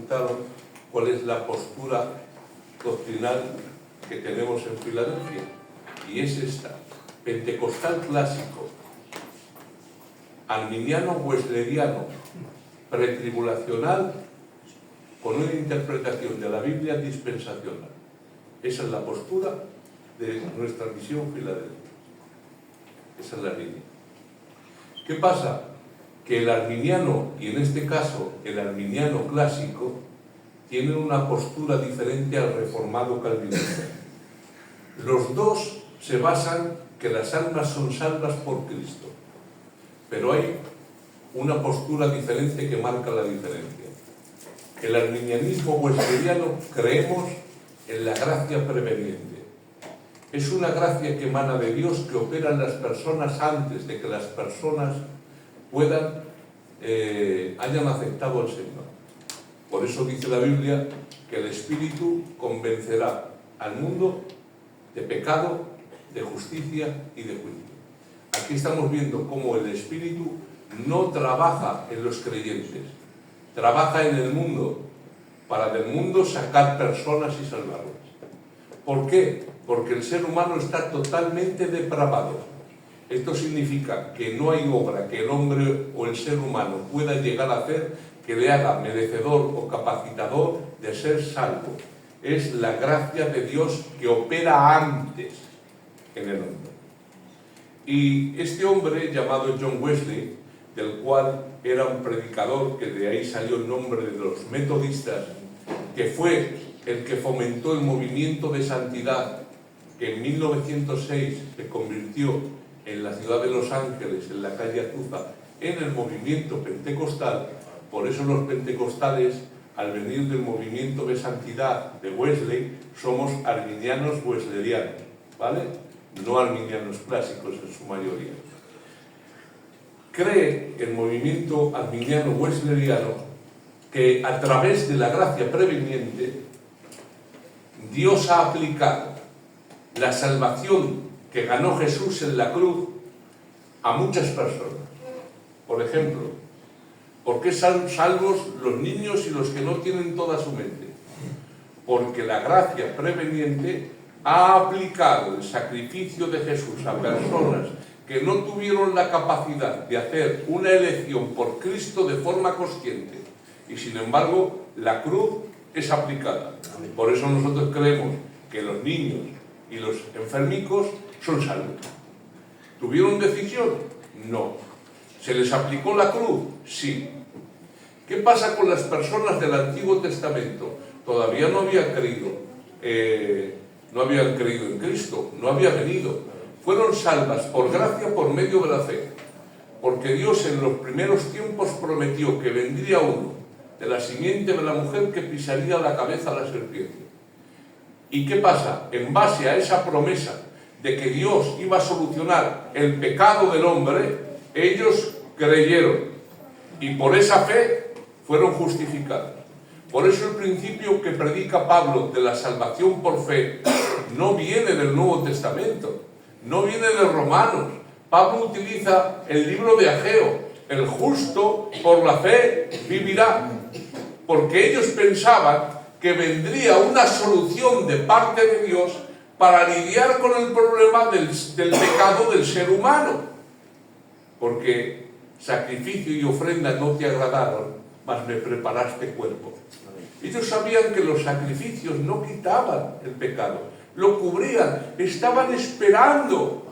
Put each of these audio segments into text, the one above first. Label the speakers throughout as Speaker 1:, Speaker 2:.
Speaker 1: preguntaron cuál es la postura doctrinal que tenemos en Filadelfia. Y es esta: pentecostal clásico, arminiano wesleyano, pretribulacional, con una interpretación de la Biblia dispensacional. Esa es la postura de nuestra misión Filadelfia. Esa es la línea. ¿Qué pasa? Que el arminiano, y en este caso el arminiano clásico, tienen una postura diferente al reformado calvinista. Los dos se basan que las almas son salvas por Cristo, pero hay una postura diferente que marca la diferencia. El arminianismo wesleyano creemos en la gracia preveniente. Es una gracia que emana de Dios, que opera en las personas antes de que las personas hayan aceptado al Señor. Por eso dice la Biblia que el Espíritu convencerá al mundo de pecado, de justicia y de juicio. Aquí estamos viendo cómo el Espíritu no trabaja en los creyentes, trabaja en el mundo, para del mundo sacar personas y salvarlas. ¿Por qué? Porque el ser humano está totalmente depravado. Esto significa que no hay obra que el hombre o el ser humano pueda llegar a hacer que le haga merecedor o capacitador de ser salvo. Es la gracia de Dios que opera antes en el hombre. Y este hombre llamado John Wesley, del cual era un predicador, que de ahí salió el nombre de los metodistas, que fue el que fomentó el movimiento de santidad, que en 1906 se convirtió en la ciudad de Los Ángeles, en la calle Azusa, en el movimiento pentecostal. Por eso los pentecostales, al venir del movimiento de santidad de Wesley, somos arminianos wesleyanos, ¿vale? No arminianos clásicos en su mayoría. Cree el movimiento arminiano wesleyano que a través de la gracia preveniente Dios ha aplicado la salvación que ganó Jesús en la cruz a muchas personas. Por ejemplo, ¿por qué son salvos los niños y los que no tienen toda su mente? Porque la gracia preveniente ha aplicado el sacrificio de Jesús a personas que no tuvieron la capacidad de hacer una elección por Cristo de forma consciente, y sin embargo la cruz es aplicada. Por eso nosotros creemos que los niños y los enfermicos son salvos. ¿Tuvieron decisión? No. ¿Se les aplicó la cruz? Sí. ¿Qué pasa con las personas del Antiguo Testamento? Todavía no habían creído en Cristo, no había venido. Fueron salvas por gracia por medio de la fe, porque Dios en los primeros tiempos prometió que vendría uno de la simiente de la mujer que pisaría la cabeza a la serpiente. ¿Y qué pasa? En base a esa promesa de que Dios iba a solucionar el pecado del hombre, ellos creyeron y por esa fe fueron justificados. Por eso el principio que predica Pablo de la salvación por fe no viene del Nuevo Testamento, no viene de Romanos. Pablo utiliza el libro de Ageo: el justo por la fe vivirá, porque ellos pensaban que vendría una solución de parte de Dios para lidiar con el problema del pecado del ser humano, porque sacrificio y ofrenda no te agradaron, mas me preparaste cuerpo. Ellos sabían que los sacrificios no quitaban el pecado, lo cubrían, estaban esperando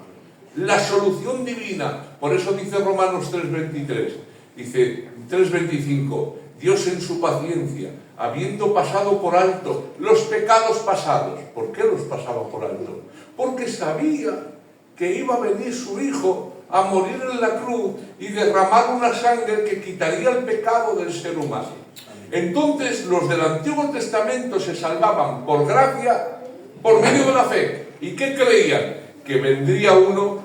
Speaker 1: la solución divina. Por eso dice Romanos 3:23, dice 3:25, Dios en su paciencia, habiendo pasado por alto los pecados pasados. ¿Por qué los pasaba por alto? Porque sabía que iba a venir su Hijo a morir en la cruz y derramar una sangre que quitaría el pecado del ser humano. Entonces los del Antiguo Testamento se salvaban por gracia, por medio de la fe. ¿Y qué creían? Que vendría uno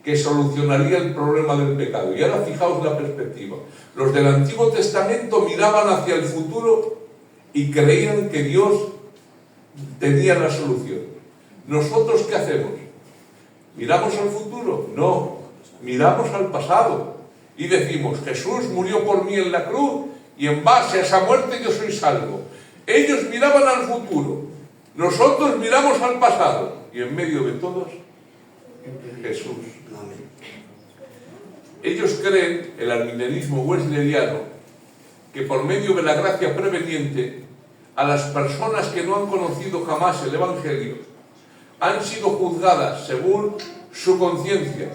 Speaker 1: que solucionaría el problema del pecado. Y ahora fijaos la perspectiva. Los del Antiguo Testamento miraban hacia el futuro y creían que Dios tenía la solución. ¿Nosotros qué hacemos? ¿Miramos al futuro? No, miramos al pasado y decimos: Jesús murió por mí en la cruz y en base a esa muerte yo soy salvo. Ellos miraban al futuro, nosotros miramos al pasado, y en medio de todos, Jesús. Ellos creen, el arminianismo wesleyano, que por medio de la gracia preveniente, a las personas que no han conocido jamás el Evangelio, han sido juzgadas según su conciencia,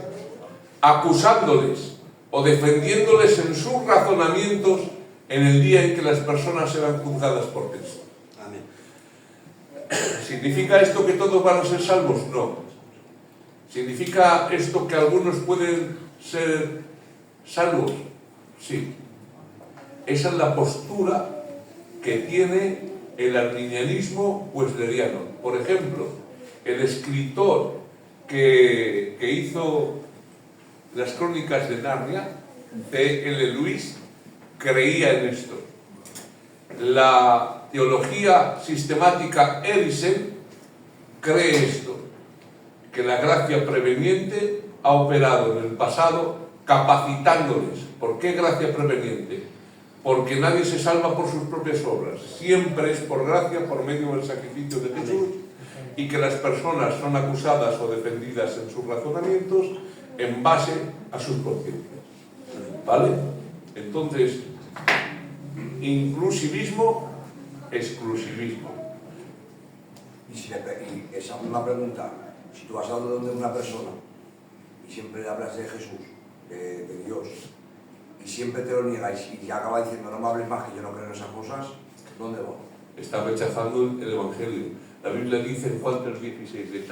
Speaker 1: acusándoles o defendiéndoles en sus razonamientos en el día en que las personas serán juzgadas por Cristo.
Speaker 2: Amén.
Speaker 1: ¿Significa esto que todos van a ser salvos? No. ¿Significa esto que algunos pueden ser salvos? Sí. Esa es la postura que tiene el arminianismo wesleyano. Por ejemplo, el escritor que hizo las Crónicas de Narnia, C.L. Lewis, creía en esto. La teología sistemática Eddison cree esto, que la gracia preveniente ha operado en el pasado capacitándoles. ¿Por qué gracia preveniente? Porque nadie se salva por sus propias obras, siempre es por gracia, por medio del sacrificio de Jesús, y que las personas son acusadas o defendidas en sus razonamientos en base a sus conciencias. ¿Vale? Entonces, inclusivismo, exclusivismo.
Speaker 2: Y esa misma pregunta, si tú vas a hablar de una persona y siempre le hablas de Jesús, de Dios, y siempre te lo niegas y acaba diciendo no me hables más que yo no creo en esas cosas, ¿dónde va?
Speaker 1: Está rechazando el Evangelio. La Biblia dice en Juan 3:16, de tal